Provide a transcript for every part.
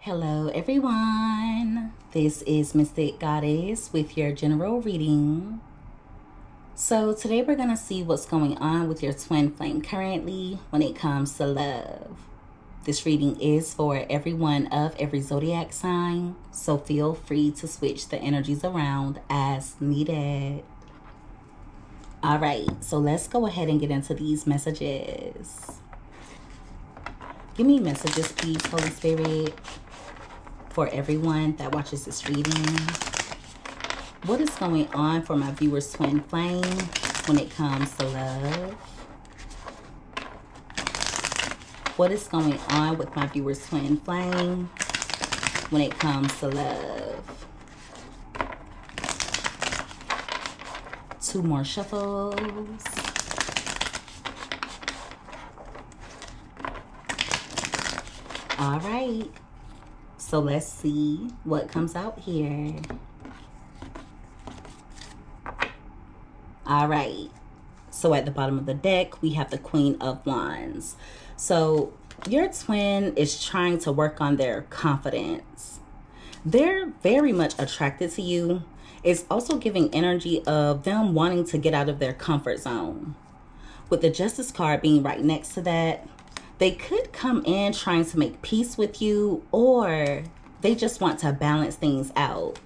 Hello everyone, this is Mystic Goddess with your general reading. So today we're going to see what's going on with your twin flame currently when it comes to love. This reading is for everyone of every zodiac sign, so feel free to switch the energies around as needed. Alright, so let's go ahead and get into these messages. Give me messages please, Holy Spirit, for everyone that watches this reading. What is going on for my viewers' twin flame when it comes to love? What is going on with my viewers' twin flame when it comes to love? 2 more shuffles. All right. So let's see what comes out here. All right. So at the bottom of the deck, we have the Queen of Wands. So your twin is trying to work on their confidence. They're very much attracted to you. It's also giving energy of them wanting to get out of their comfort zone. With the Justice card being right next to that, they could come in trying to make peace with you, or they just want to balance things out.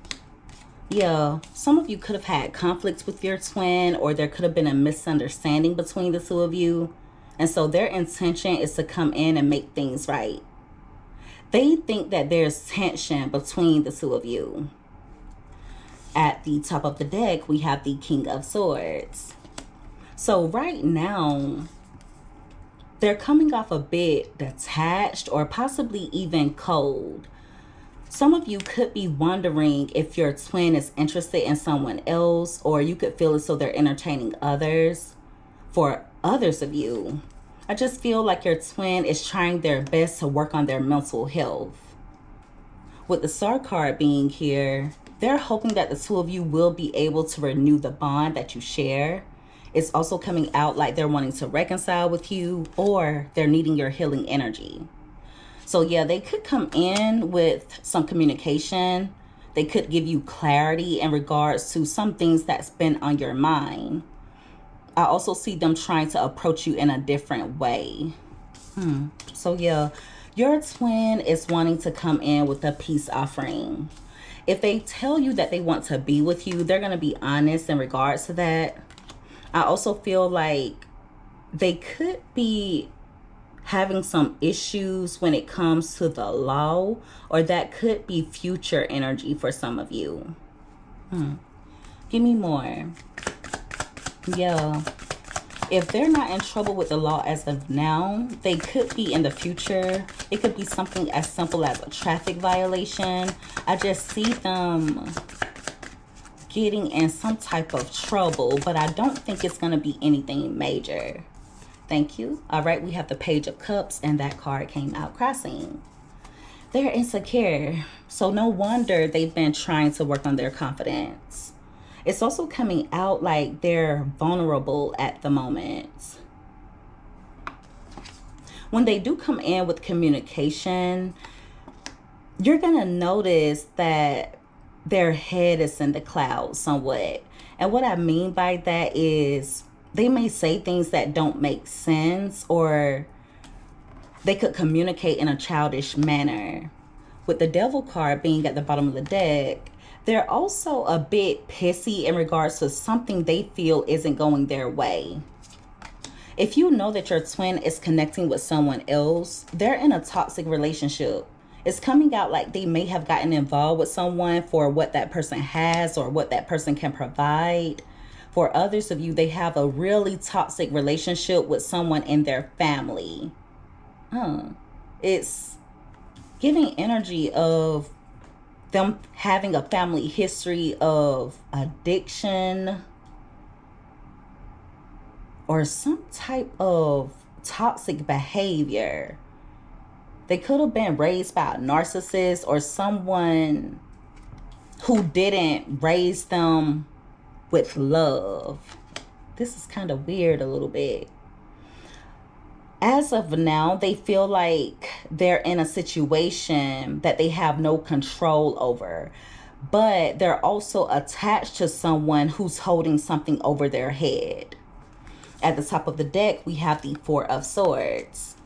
Yeah, some of you could have had conflicts with your twin, or there could have been a misunderstanding between the two of you. And so their intention is to come in and make things right. They think that there's tension between the two of you. At the top of the deck, we have the King of Swords. So right now, they're coming off a bit detached or possibly even cold. Some of you could be wondering if your twin is interested in someone else, or you could feel as though they're entertaining others. For others of you, I just feel like your twin is trying their best to work on their mental health. With the Star card being here, they're hoping that the two of you will be able to renew the bond that you share. It's also coming out like they're wanting to reconcile with you, or they're needing your healing energy. So yeah, they could come in with some communication. They could give you clarity in regards to some things that's been on your mind. I also see them trying to approach you in a different way. So yeah, your twin is wanting to come in with a peace offering. If they tell you that they want to be with you, they're going to be honest in regards to that. I also feel like they could be having some issues when it comes to the law, or that could be future energy for some of you. Give me more. Yeah. If they're not in trouble with the law as of now, they could be in the future. It could be something as simple as a traffic violation. I just see them getting in some type of trouble, but I don't think it's going to be anything major. Thank you. All right, we have the Page of Cups, and that card came out crossing. They're insecure, so no wonder they've been trying to work on their confidence. It's also coming out like they're vulnerable at the moment. When they do come in with communication, you're going to notice that their head is in the clouds somewhat. And what I mean by that is they may say things that don't make sense, or they could communicate in a childish manner. With the Devil card being at the bottom of the deck, they're also a bit pissy in regards to something they feel isn't going their way. If you know that your twin is connecting with someone else, they're in a toxic relationship. It's coming out like they may have gotten involved with someone for what that person has or what that person can provide. For others of you, they have a really toxic relationship with someone in their family. It's giving energy of them having a family history of addiction or some type of toxic behavior. They could have been raised by a narcissist or someone who didn't raise them with love. This is kind of weird a little bit. As of now, they feel like they're in a situation that they have no control over, but they're also attached to someone who's holding something over their head. At the top of the deck, we have the Four of Swords.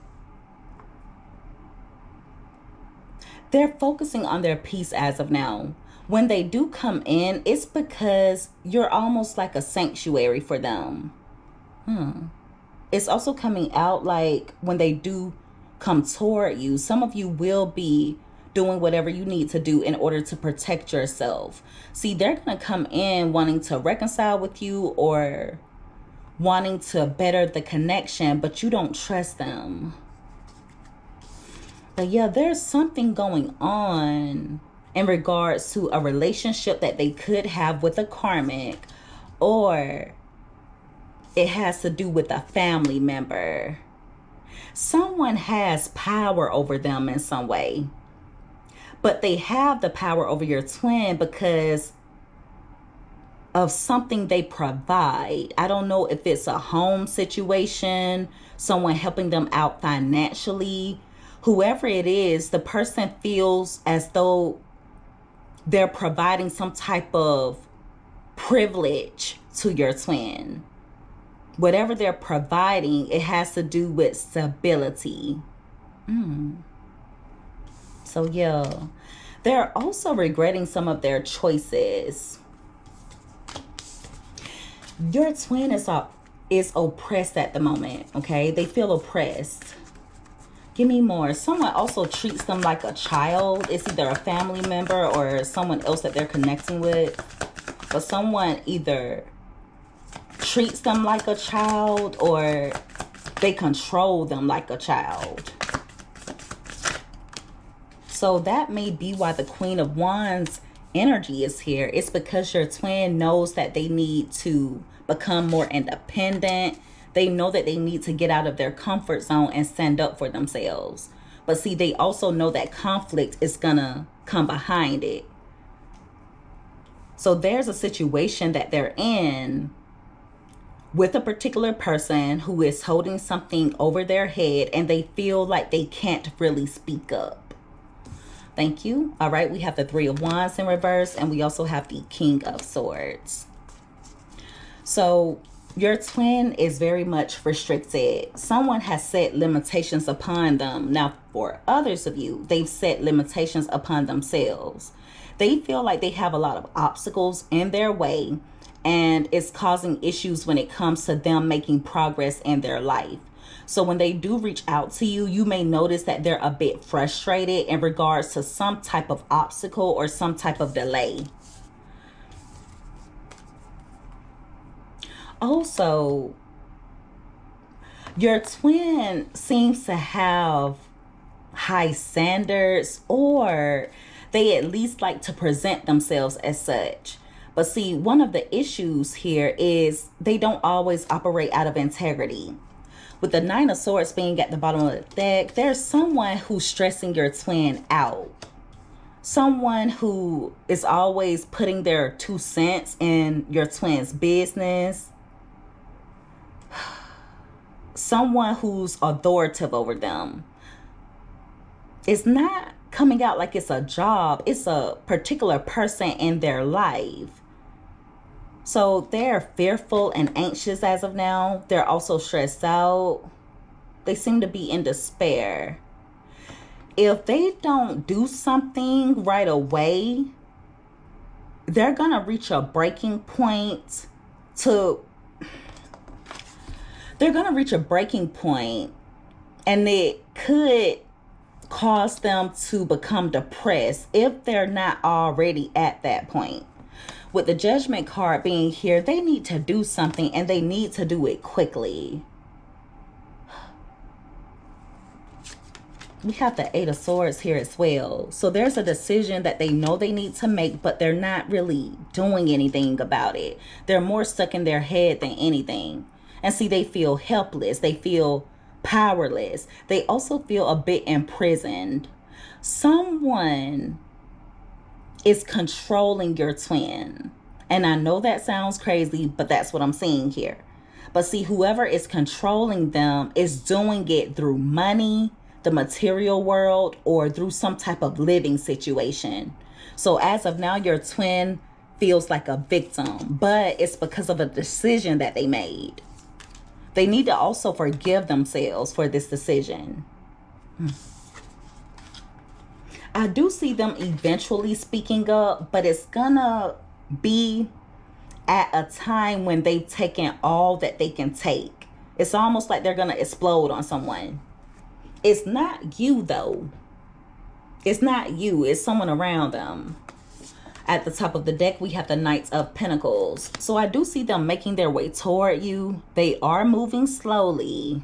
They're focusing on their peace as of now. When they do come in, it's because you're almost like a sanctuary for them. It's also coming out like when they do come toward you, some of you will be doing whatever you need to do in order to protect yourself. See, they're going to come in wanting to reconcile with you or wanting to better the connection, but you don't trust them. But yeah, there's something going on in regards to a relationship that they could have with a karmic, or it has to do with a family member. Someone has power over them in some way, but they have the power over your twin because of something they provide. I don't know if it's a home situation, someone helping them out financially. Whoever it is, the person feels as though they're providing some type of privilege to your twin. Whatever they're providing, it has to do with stability. So yeah, they're also regretting some of their choices. Your twin is oppressed at the moment, okay? They feel oppressed. Give me more. Someone also treats them like a child. It's either a family member or someone else that they're connecting with. But someone either treats them like a child or they control them like a child. So that may be why the Queen of Wands energy is here. It's because your twin knows that they need to become more independent. They know that they need to get out of their comfort zone and stand up for themselves. But see, they also know that conflict is gonna come behind it. So there's a situation that they're in with a particular person who is holding something over their head and they feel like they can't really speak up. Thank you. All right, we have the Three of Wands in reverse and we also have the King of Swords. So your twin is very much restricted. Someone has set limitations upon them. Now, for others of you, they've set limitations upon themselves. They feel like they have a lot of obstacles in their way, and it's causing issues when it comes to them making progress in their life. So when they do reach out to you, you may notice that they're a bit frustrated in regards to some type of obstacle or some type of delay. Also, your twin seems to have high standards, or they at least like to present themselves as such. But see, one of the issues here is they don't always operate out of integrity. With the Nine of Swords being at the bottom of the deck, there's someone who's stressing your twin out. Someone who is always putting their 2 cents in your twin's business. Someone who's authoritative over them. It's not coming out like it's a job. It's a particular person in their life. So they're fearful and anxious as of now. They're also stressed out. They seem to be in despair. If they don't do something right away, they're going to reach a breaking point and it could cause them to become depressed if they're not already at that point. With the Judgment card being here, they need to do something and they need to do it quickly. We have the Eight of Swords here as well. So there's a decision that they know they need to make, but they're not really doing anything about it. They're more stuck in their head than anything. And see, they feel helpless. They feel powerless. They also feel a bit imprisoned. Someone is controlling your twin. And I know that sounds crazy, but that's what I'm seeing here. But see, whoever is controlling them is doing it through money, the material world, or through some type of living situation. So as of now, your twin feels like a victim, but it's because of a decision that they made. They need to also forgive themselves for this decision. I do see them eventually speaking up, but it's gonna be at a time when they've taken all that they can take. It's almost like they're gonna explode on someone. It's not you though. It's not you. It's someone around them. At the top of the deck, we have the Knight of Pentacles. So I do see them making their way toward you. They are moving slowly.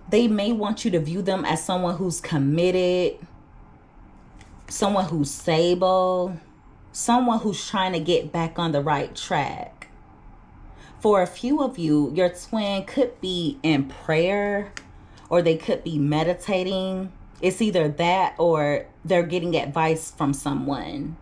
They may want you to view them as someone who's committed, someone who's stable, someone who's trying to get back on the right track. For a few of you, your twin could be in prayer or they could be meditating. It's either that or they're getting advice from someone.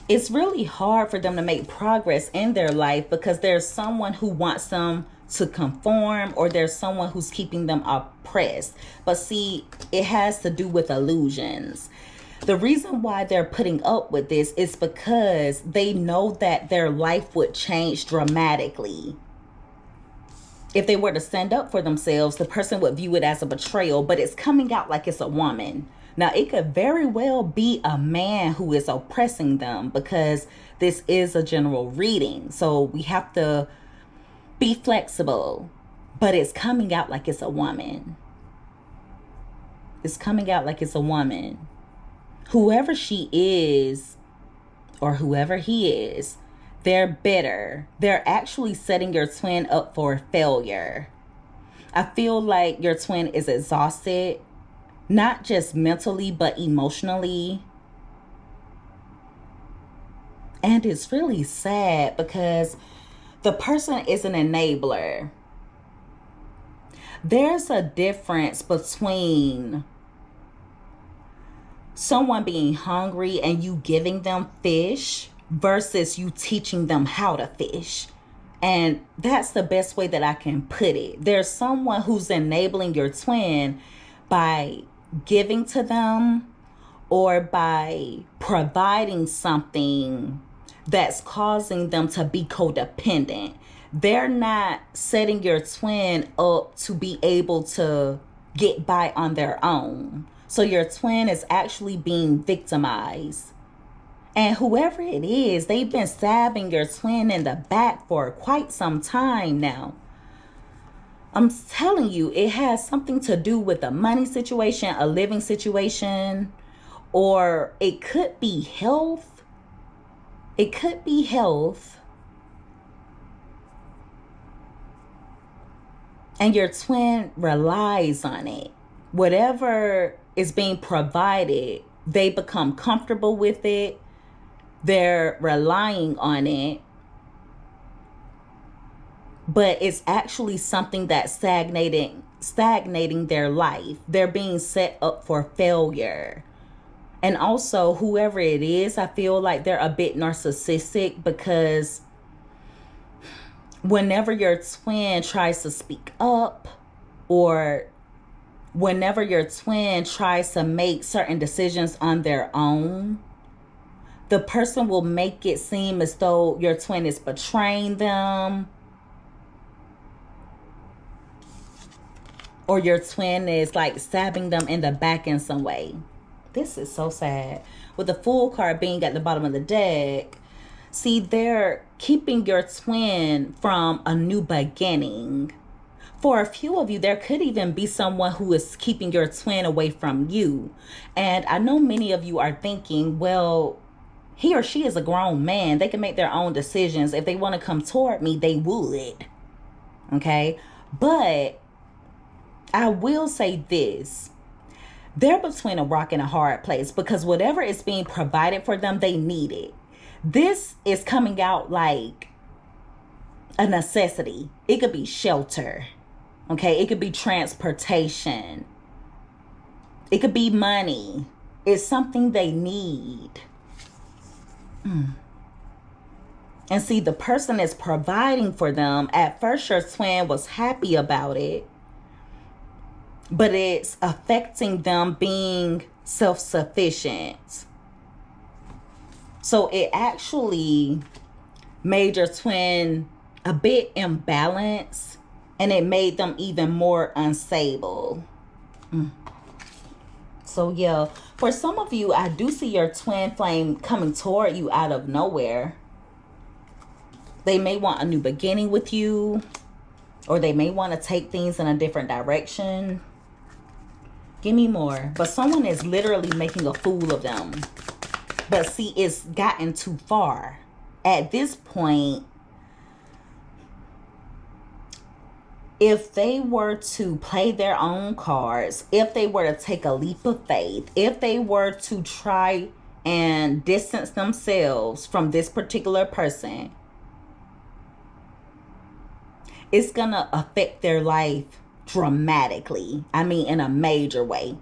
It's really hard for them to make progress in their life because there's someone who wants them to conform, or there's someone who's keeping them oppressed. But see, it has to do with illusions. The reason why they're putting up with this is because they know that their life would change dramatically. If they were to stand up for themselves, the person would view it as a betrayal, but it's coming out like it's a woman. Now, it could very well be a man who is oppressing them because this is a general reading. So we have to be flexible, but it's coming out like it's a woman. It's coming out like it's a woman. Whoever she is or whoever he is, they're bitter. They're actually setting your twin up for failure. I feel like your twin is exhausted, not just mentally, but emotionally. And it's really sad because the person is an enabler. There's a difference between someone being hungry and you giving them fish versus you teaching them how to fish. And that's the best way that I can put it. There's someone who's enabling your twin by giving to them or by providing something that's causing them to be codependent. They're not setting your twin up to be able to get by on their own. So your twin is actually being victimized. And whoever it is, they've been stabbing your twin in the back for quite some time now. I'm telling you, it has something to do with a money situation, a living situation, or it could be health. It could be health. And your twin relies on it. Whatever is being provided, they become comfortable with it. They're relying on it. But it's actually something that's stagnating their life. They're being set up for failure. And also, whoever it is, I feel like they're a bit narcissistic because whenever your twin tries to speak up or whenever your twin tries to make certain decisions on their own, the person will make it seem as though your twin is betraying them or your twin is like stabbing them in the back in some way. This is so sad. With the Fool card being at the bottom of the deck, see, they're keeping your twin from a new beginning. For a few of you, there could even be someone who is keeping your twin away from you. And I know many of you are thinking, well, he or she is a grown man. They can make their own decisions. If they want to come toward me, they would. Okay? But I will say this. They're between a rock and a hard place because whatever is being provided for them, they need it. This is coming out like a necessity. It could be shelter. Okay? It could be transportation. It could be money. It's something they need. And see, the person is providing for them. At first, your twin was happy about it, but it's affecting them being self-sufficient. So it actually made your twin a bit imbalanced, and it made them even more unstable. So yeah, for some of you, I do see your twin flame coming toward you out of nowhere. They may want a new beginning with you, or they may want to take things in a different direction. Give me more. But someone is literally making a fool of them. But see, it's gotten too far. At this point, if they were to play their own cards, if they were to take a leap of faith, if they were to try and distance themselves from this particular person, it's going to affect their life dramatically. I mean, in a major way.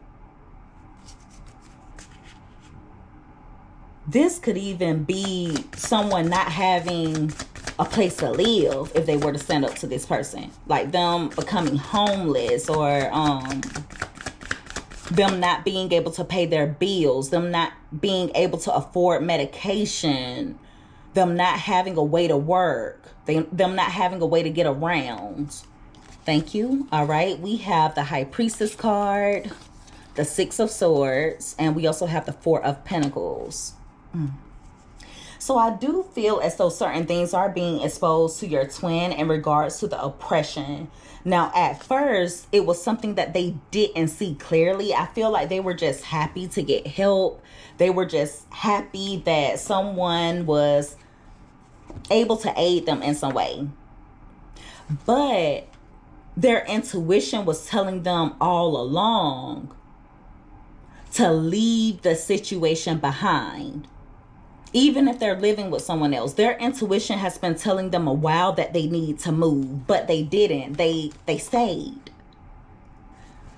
This could even be someone not having a place to live if they were to stand up to this person. Like them becoming homeless, or them not being able to pay their bills, them not being able to afford medication, them not having a way to work, them not having a way to get around. Thank you. All right. We have the High Priestess card, the Six of Swords, and we also have the Four of Pentacles. So I do feel as though certain things are being exposed to your twin in regards to the oppression. Now, at first, it was something that they didn't see clearly. I feel like they were just happy to get help. They were just happy that someone was able to aid them in some way. But their intuition was telling them all along to leave the situation behind. Even if they're living with someone else, their intuition has been telling them a while that they need to move, but they didn't. They stayed.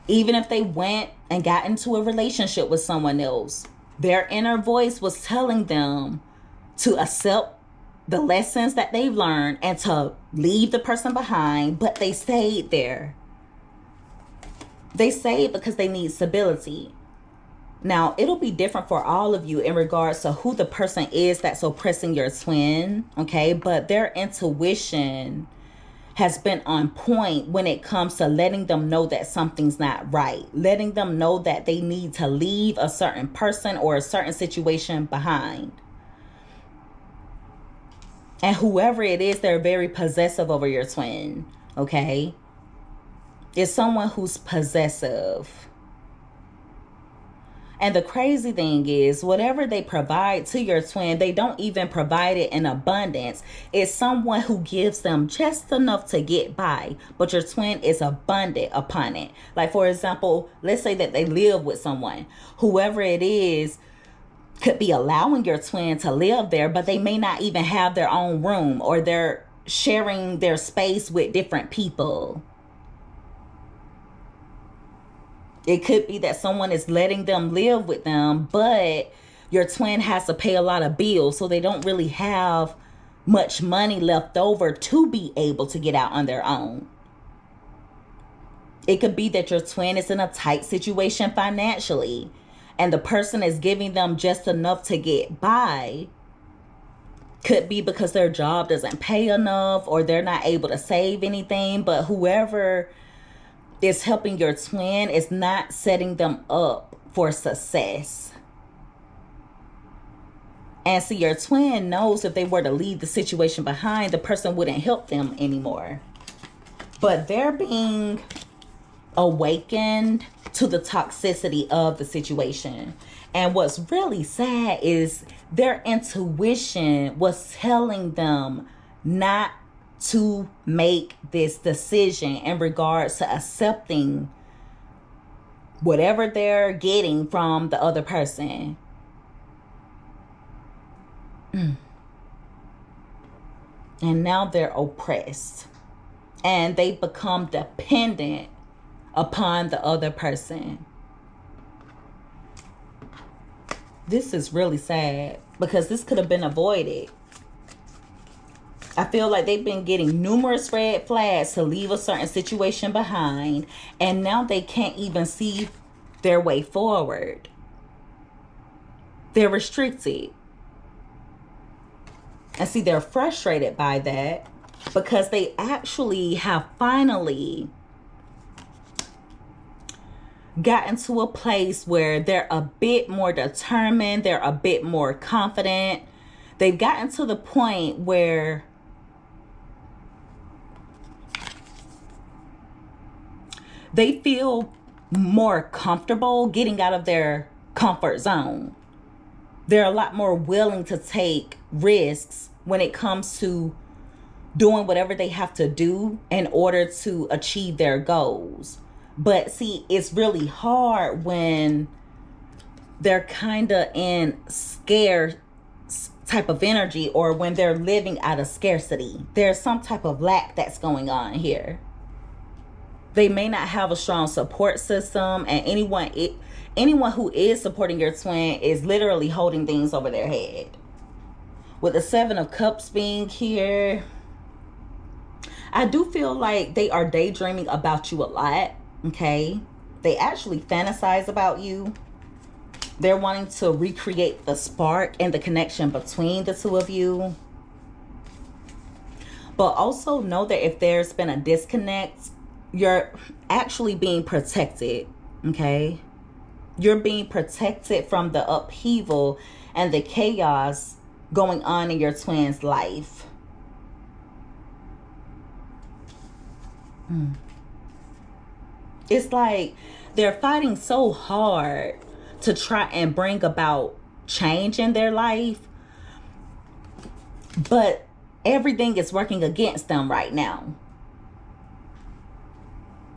Even if they went and got into a relationship with someone else, their inner voice was telling them to accept the lessons that they've learned and to leave the person behind, but they stayed there. They stayed because they need stability. Now, it'll be different for all of you in regards to who the person is that's oppressing your twin, okay? But their intuition has been on point when it comes to letting them know that something's not right, letting them know that they need to leave a certain person or a certain situation behind. And whoever it is, they're very possessive over your twin, okay? It's someone who's possessive. And the crazy thing is, whatever they provide to your twin, they don't even provide it in abundance. It's someone who gives them just enough to get by, but your twin is abundant upon it. Like, for example, let's say that they live with someone. Whoever it is could be allowing your twin to live there, but they may not even have their own room, or they're sharing their space with different people. It could be that someone is letting them live with them, but your twin has to pay a lot of bills, so they don't really have much money left over to be able to get out on their own. It could be that your twin is in a tight situation financially, and the person is giving them just enough to get by. Could be because their job doesn't pay enough, or they're not able to save anything, but whoever is helping your twin is not setting them up for success. And see, your twin knows if they were to leave the situation behind, the person wouldn't help them anymore. But they're being awakened to the toxicity of the situation. And what's really sad is their intuition was telling them not to make this decision in regards to accepting whatever they're getting from the other person. And now they're oppressed, and they become dependent upon the other person. This is really sad, because this could have been avoided. I feel like they've been getting numerous red flags to leave a certain situation behind, and now they can't even see their way forward. They're restricted. And see, they're frustrated by that because they actually have finally gotten to a place where they're a bit more determined, they're a bit more confident. They've gotten to the point where they feel more comfortable getting out of their comfort zone. They're a lot more willing to take risks when it comes to doing whatever they have to do in order to achieve their goals. But see, it's really hard when they're kind of in scarce type of energy, or when they're living out of scarcity. There's some type of lack that's going on here. They may not have a strong support system, and anyone who is supporting your twin is literally holding things over their head. With the 7 of Cups being here, I do feel like they are daydreaming about you a lot, okay? They actually fantasize about you. They're wanting to recreate the spark and the connection between the two of you. But also know that if there's been a disconnect, you're actually being protected, okay? You're being protected from the upheaval and the chaos going on in your twin's life. It's like they're fighting so hard to try and bring about change in their life, but everything is working against them right now.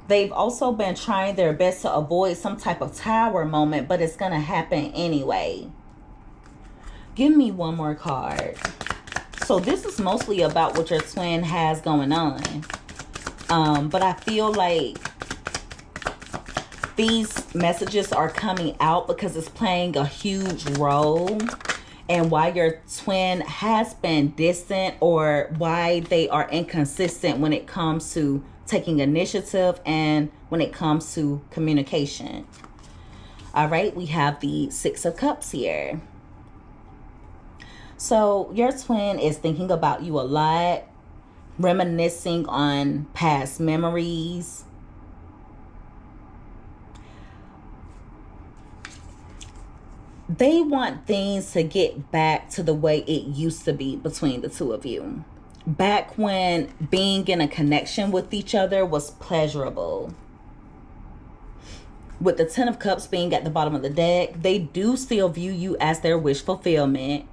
They've also been trying their best to avoid some type of tower moment, but it's going to happen anyway. Give me one more card. So this is mostly about what your twin has going on. But I feel like these messages are coming out because it's playing a huge role in why your twin has been distant, or why they are inconsistent when it comes to taking initiative and when it comes to communication. All right, we have the 6 of Cups here. So your twin is thinking about you a lot, reminiscing on past memories. They want things to get back to the way it used to be between the two of you. Back when being in a connection with each other was pleasurable. With the 10 of Cups being at the bottom of the deck, they do still view you as their wish fulfillment.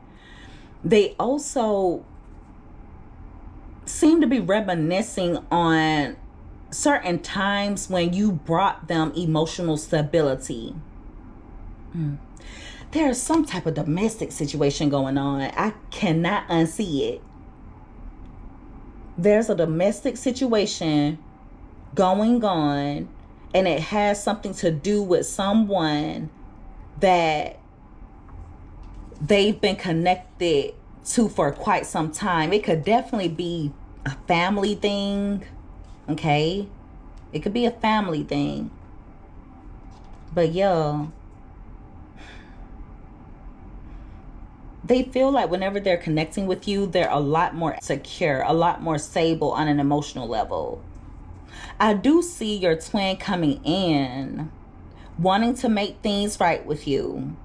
They also seem to be reminiscing on certain times when you brought them emotional stability. There's some type of domestic situation going on. I cannot unsee it. There's a domestic situation going on, and it has something to do with someone that they've been connected to for quite some time. It could definitely be a family thing, okay? It could be a family thing. But yo, they feel like whenever they're connecting with you, they're a lot more secure, a lot more stable on an emotional level. I do see your twin coming in, wanting to make things right with you.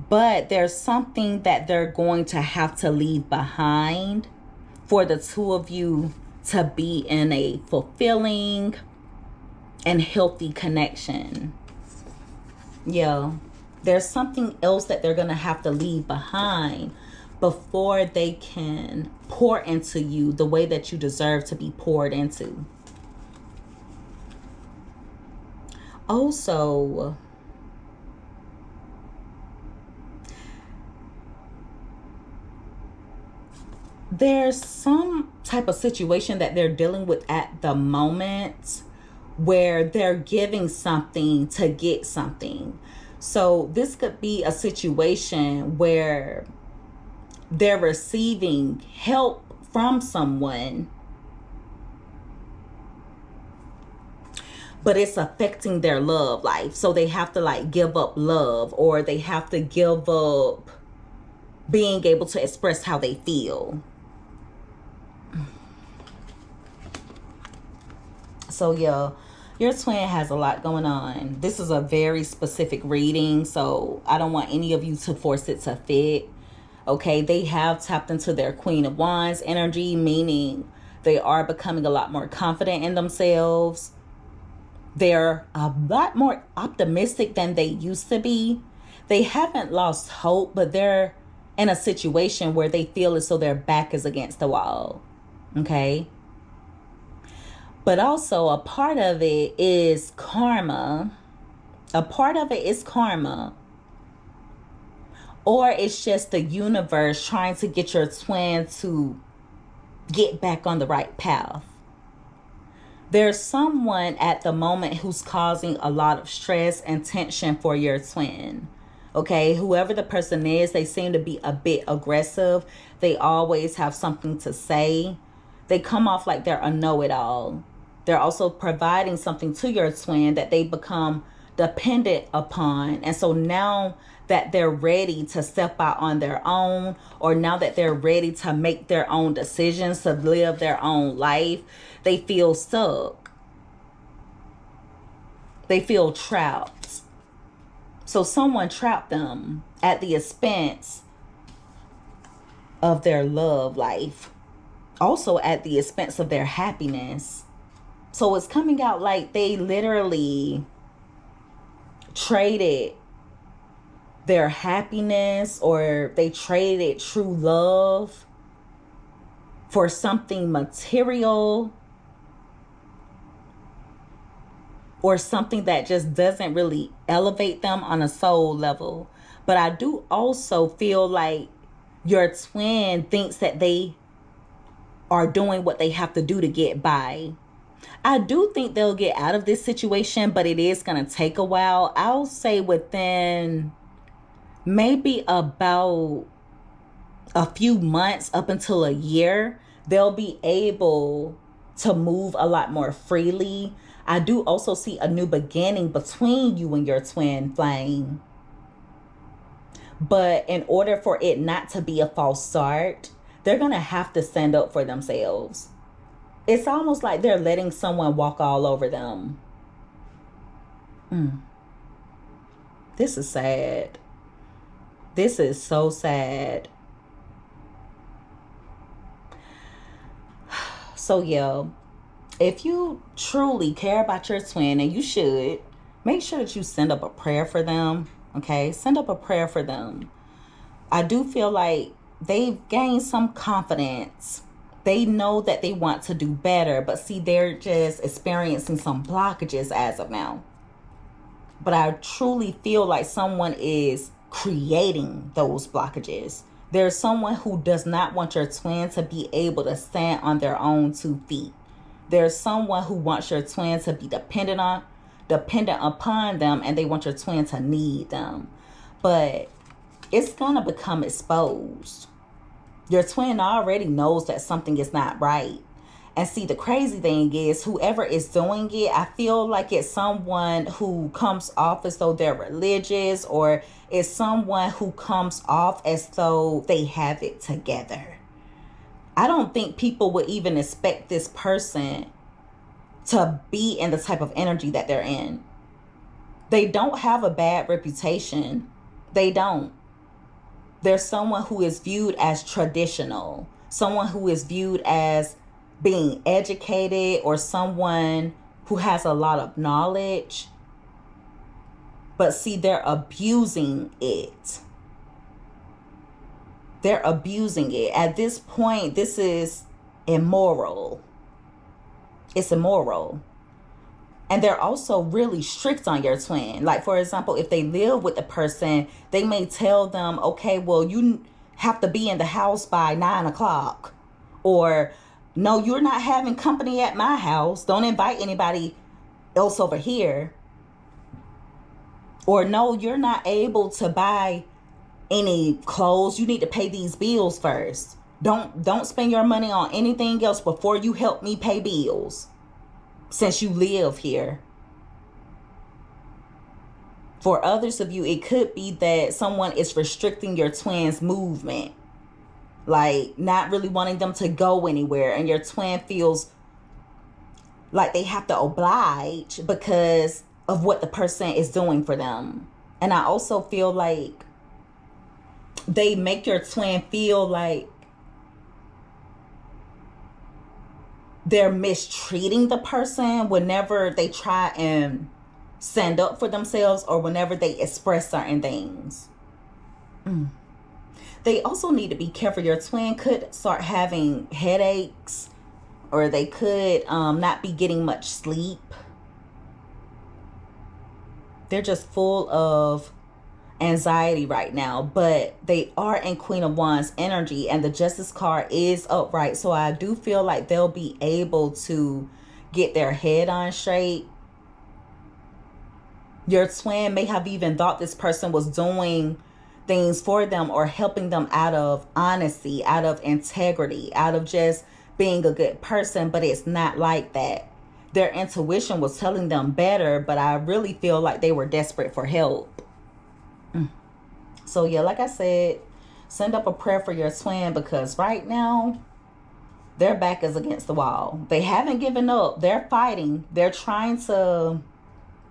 But there's something that they're going to have to leave behind for the two of you to be in a fulfilling and healthy connection. Yeah. There's something else that they're going to have to leave behind before they can pour into you the way that you deserve to be poured into. Also, there's some type of situation that they're dealing with at the moment where they're giving something to get something. So this could be a situation where they're receiving help from someone, but it's affecting their love life. So they have to like give up love, or they have to give up being able to express how they feel. So yeah, your twin has a lot going on. This is a very specific reading, so I don't want any of you to force it to fit. Okay, they have tapped into their Queen of Wands energy, meaning they are becoming a lot more confident in themselves. They're a lot more optimistic than they used to be. They haven't lost hope, but they're in a situation where they feel as though their back is against the wall. Okay? But also a part of it is karma. A part of it is karma. Or it's just the universe trying to get your twin to get back on the right path. There's someone at the moment who's causing a lot of stress and tension for your twin. Okay, whoever the person is, they seem to be a bit aggressive. They always have something to say. They come off like they're a know-it-all. They're also providing something to your twin that they become dependent upon. And so now that they're ready to step out on their own, or now that they're ready to make their own decisions, to live their own life, they feel stuck. They feel trapped. So someone trapped them at the expense of their love life. Also at the expense of their happiness. So it's coming out like they literally traded their happiness, or they traded true love for something material, or something that just doesn't really elevate them on a soul level. But I do also feel like your twin thinks that they are doing what they have to do to get by. I do think they'll get out of this situation, but it is going to take a while. I'll say within maybe about a few months up until a year, they'll be able to move a lot more freely. I do also see a new beginning between you and your twin flame. But in order for it not to be a false start, they're going to have to stand up for themselves. It's almost like they're letting someone walk all over them. This is sad. This is so sad. So yeah, if you truly care about your twin, and you should, make sure that you send up a prayer for them. Okay, send up a prayer for them. I do feel like they've gained some confidence. They know that they want to do better, but see, they're just experiencing some blockages as of now. But I truly feel like someone is creating those blockages. There's someone who does not want your twin to be able to stand on their own 2 feet. There's someone who wants your twin to be dependent upon them, and they want your twin to need them. But it's going to become exposed. Your twin already knows that something is not right. And see, the crazy thing is, whoever is doing it, I feel like it's someone who comes off as though they're religious, or it's someone who comes off as though they have it together. I don't think people would even expect this person to be in the type of energy that they're in. They don't have a bad reputation. They don't. There's someone who is viewed as traditional, someone who is viewed as being educated, or someone who has a lot of knowledge. But see, they're abusing it. They're abusing it. At this point, this is immoral. It's immoral. And they're also really strict on your twin. Like, for example, if they live with a person, they may tell them, okay, well, you have to be in the house by 9 o'clock. Or, no, you're not having company at my house. Don't invite anybody else over here. Or, no, you're not able to buy any clothes. You need to pay these bills first. Don't spend your money on anything else before you help me pay bills, since you live here. For others of you, it could be that someone is restricting your twin's movement, like not really wanting them to go anywhere, and your twin feels like they have to oblige because of what the person is doing for them. And I also feel like they make your twin feel like they're mistreating the person whenever they try and stand up for themselves, or whenever they express certain things. They also need to be careful. Your twin could start having headaches, or they could not be getting much sleep. They're just full of anxiety right now, but they are in Queen of Wands energy, and the Justice card is upright. So I do feel like they'll be able to get their head on straight. Your twin may have even thought this person was doing things for them or helping them out of honesty, out of integrity, out of just being a good person, but it's not like that. Their intuition was telling them better, but I really feel like they were desperate for help. So yeah, like I said, send up a prayer for your twin, because right now their back is against the wall. They haven't given up. They're fighting. They're trying to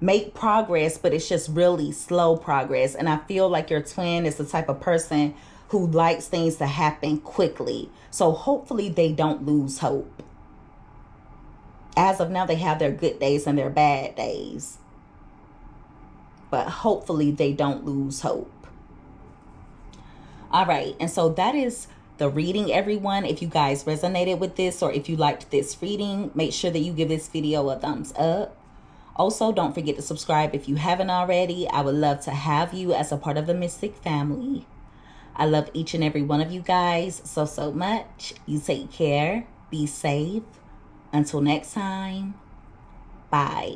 make progress, but it's just really slow progress. And I feel like your twin is the type of person who likes things to happen quickly. So hopefully they don't lose hope. As of now, they have their good days and their bad days, but hopefully they don't lose hope. All right, and so that is the reading, everyone. If you guys resonated with this, or if you liked this reading, make sure that you give this video a thumbs up. Also, don't forget to subscribe if you haven't already. I would love to have you as a part of the Mystic family. I love each and every one of you guys so much. You take care. Be safe. Until next time. Bye.